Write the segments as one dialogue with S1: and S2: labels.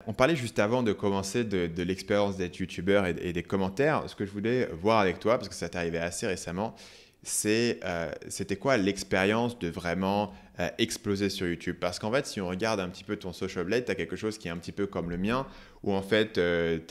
S1: On parlait juste avant de commencer de l'expérience d'être youtubeur et des commentaires. Ce que je voulais voir avec toi, parce que ça t'est arrivé assez récemment, c'était quoi l'expérience de vraiment exploser sur YouTube? Parce qu'en fait, si on regarde un petit peu ton social blade, tu as quelque chose qui est un petit peu comme le mien, où en fait, tu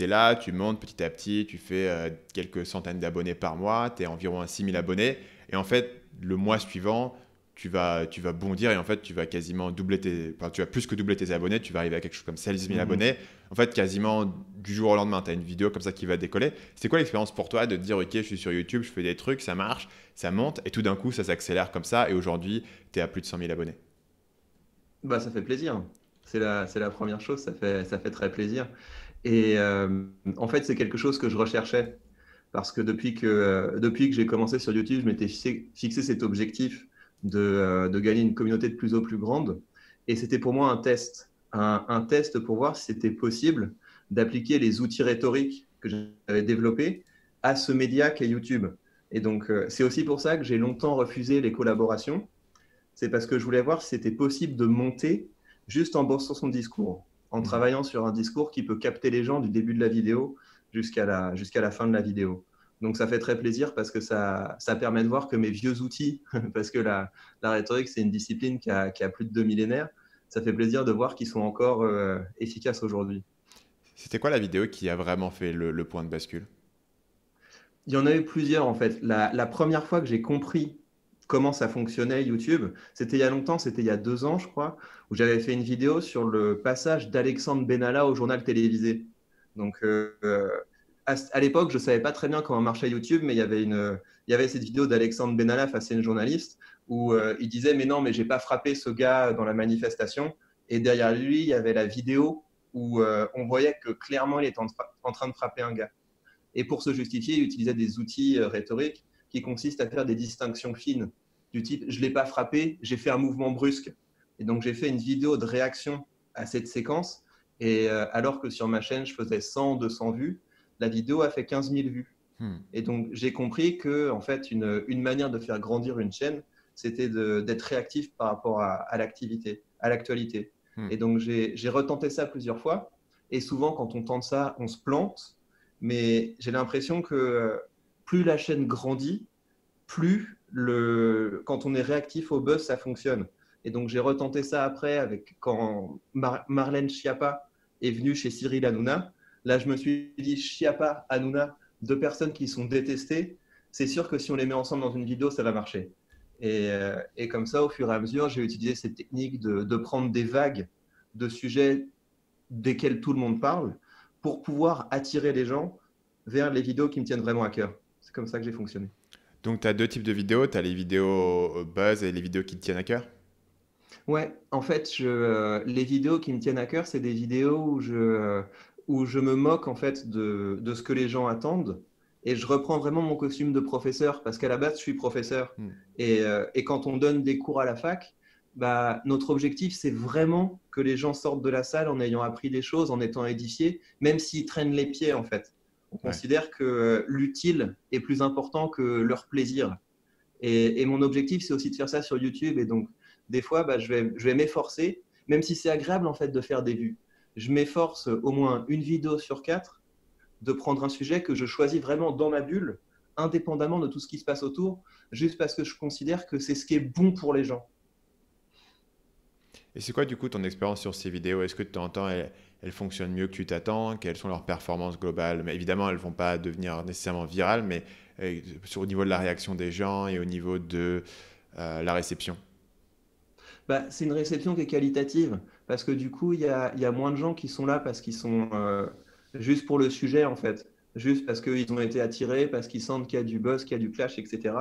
S1: es là, tu montes petit à petit, tu fais quelques centaines d'abonnés par mois, tu es environ à 6 000 abonnés, et en fait, le mois suivant, tu vas bondir et en fait, tu vas quasiment doubler enfin, tu vas plus que doubler tes abonnés, tu vas arriver à quelque chose comme 16 000
S2: Mhm.
S1: abonnés. En fait, quasiment du jour au lendemain, tu as une vidéo comme ça qui va décoller. C'est quoi l'expérience pour toi de te dire, ok, je suis sur YouTube, je fais des trucs, ça marche, ça monte, et tout d'un coup, ça s'accélère comme ça, et aujourd'hui, tu es à plus de 100 000 abonnés.
S2: Bah, ça fait plaisir. C'est la première chose, ça fait très plaisir. Et en fait, c'est quelque chose que je recherchais parce que depuis que j'ai commencé sur YouTube, je m'étais fixé cet objectif de gagner une communauté de plus en plus grande. Et c'était pour moi un test, un test pour voir si c'était possible d'appliquer les outils rhétoriques que j'avais développés à ce média qu'est YouTube. Et donc, c'est aussi pour ça que j'ai longtemps refusé les collaborations. C'est parce que je voulais voir si c'était possible de monter juste en bossant son discours, en
S1: Mhm.
S2: travaillant sur un discours qui peut capter les gens du début de la vidéo jusqu'à la fin de la vidéo. Donc ça fait très plaisir parce que ça permet de voir que mes vieux outils, parce que la rhétorique, c'est une discipline qui a plus de 2 millénaires, ça fait plaisir de voir qu'ils sont encore efficaces aujourd'hui.
S1: C'était quoi la vidéo qui a vraiment fait le point de bascule?
S2: Il y en a eu plusieurs en fait. La première fois que j'ai compris comment ça fonctionnait YouTube, c'était il y a longtemps, c'était il y a 2 ans, je crois, où j'avais fait une vidéo sur le passage d'Alexandre Benalla au journal télévisé. Donc, à l'époque, je ne savais pas très bien comment marchait YouTube, mais il y avait cette vidéo d'Alexandre Benalla face à une journaliste où il disait mais non, mais j'ai pas frappé ce gars dans la manifestation. Et derrière lui, il y avait la vidéo où on voyait que clairement, il était en train de frapper un gars. Et pour se justifier, il utilisait des outils rhétoriques qui consistent à faire des distinctions fines, du type je ne l'ai pas frappé, j'ai fait un mouvement brusque. Et donc j'ai fait une vidéo de réaction à cette séquence. Et alors que sur ma chaîne, je faisais 100, 200 vues, la vidéo a fait 15 000 vues.
S1: Hmm.
S2: Et donc j'ai compris que en fait, une manière de faire grandir une chaîne, c'était d'être réactif par rapport à l'activité, à l'actualité.
S1: Hmm.
S2: Et donc j'ai retenté ça plusieurs fois. Et souvent, quand on tente ça, on se plante. Mais j'ai l'impression que plus la chaîne grandit, plus quand on est réactif au buzz, ça fonctionne. Et donc j'ai retenté ça après quand Marlène Schiappa est venue chez Cyril Hanouna. Là, je me suis dit, Schiappa, Hanouna, deux personnes qui sont détestées, c'est sûr que si on les met ensemble dans une vidéo, ça va marcher. Et comme ça, au fur et à mesure, j'ai utilisé cette technique de prendre des vagues de sujets desquels tout le monde parle pour pouvoir attirer les gens vers les vidéos qui me tiennent vraiment à cœur. C'est comme ça que j'ai fonctionné.
S1: Donc, tu as deux types de vidéos. Tu as les vidéos buzz et les vidéos qui te tiennent à cœur.
S2: Ouais, en fait, les vidéos qui me tiennent à cœur, c'est des vidéos où je me moque en fait de ce que les gens attendent et je reprends vraiment mon costume de professeur parce qu'à la base, je suis professeur.
S1: Hmm.
S2: Et quand on donne des cours à la fac, bah, notre objectif, c'est vraiment que les gens sortent de la salle en ayant appris des choses, en étant édifiés, même s'ils traînent les pieds en fait. On
S1: Ouais.
S2: considère que l'utile est plus important que leur plaisir. Et mon objectif, c'est aussi de faire ça sur YouTube. Et donc, des fois, bah, je vais m'efforcer, même si c'est agréable en fait de faire des vues. Je m'efforce au moins une vidéo sur 4 de prendre un sujet que je choisis vraiment dans ma bulle, indépendamment de tout ce qui se passe autour, juste parce que je considère que c'est ce qui est bon pour les gens.
S1: Et c'est quoi du coup ton expérience sur ces vidéos? Est-ce que de temps en temps elles fonctionnent mieux que tu t'attends? Quelles sont leurs performances globales? Mais évidemment, elles ne vont pas devenir nécessairement virales, mais au niveau de la réaction des gens et au niveau de la réception.
S2: Bah, c'est une réception qui est qualitative, parce que du coup, il y a moins de gens qui sont là parce qu'ils sont juste pour le sujet, en fait. Juste parce qu'ils ont été attirés, parce qu'ils sentent qu'il y a du buzz, qu'il y a du clash, etc.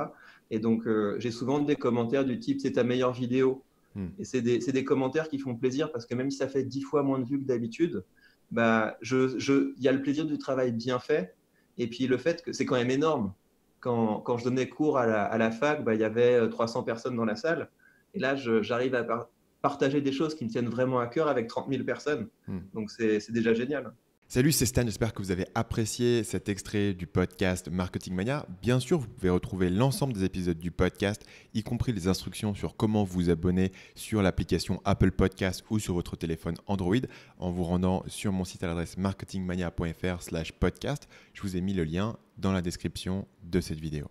S2: Et donc, j'ai souvent des commentaires du type c'est ta meilleure vidéo.
S1: Hmm.
S2: Et c'est des commentaires qui font plaisir parce que même si ça fait 10 fois moins de vues que d'habitude, bah, il y a le plaisir du travail bien fait. Et puis le fait que c'est quand même énorme. Quand je donnais cours à la fac, bah, il y avait 300 personnes dans la salle. Et là, j'arrive à partager des choses qui me tiennent vraiment à cœur avec 30 000 personnes.
S1: Hmm.
S2: Donc c'est déjà génial.
S1: Salut, c'est Stan, j'espère que vous avez apprécié cet extrait du podcast Marketing Mania. Bien sûr, vous pouvez retrouver l'ensemble des épisodes du podcast, y compris les instructions sur comment vous abonner sur l'application Apple Podcast ou sur votre téléphone Android en vous rendant sur mon site à l'adresse marketingmania.fr/podcast. Je vous ai mis le lien dans la description de cette vidéo.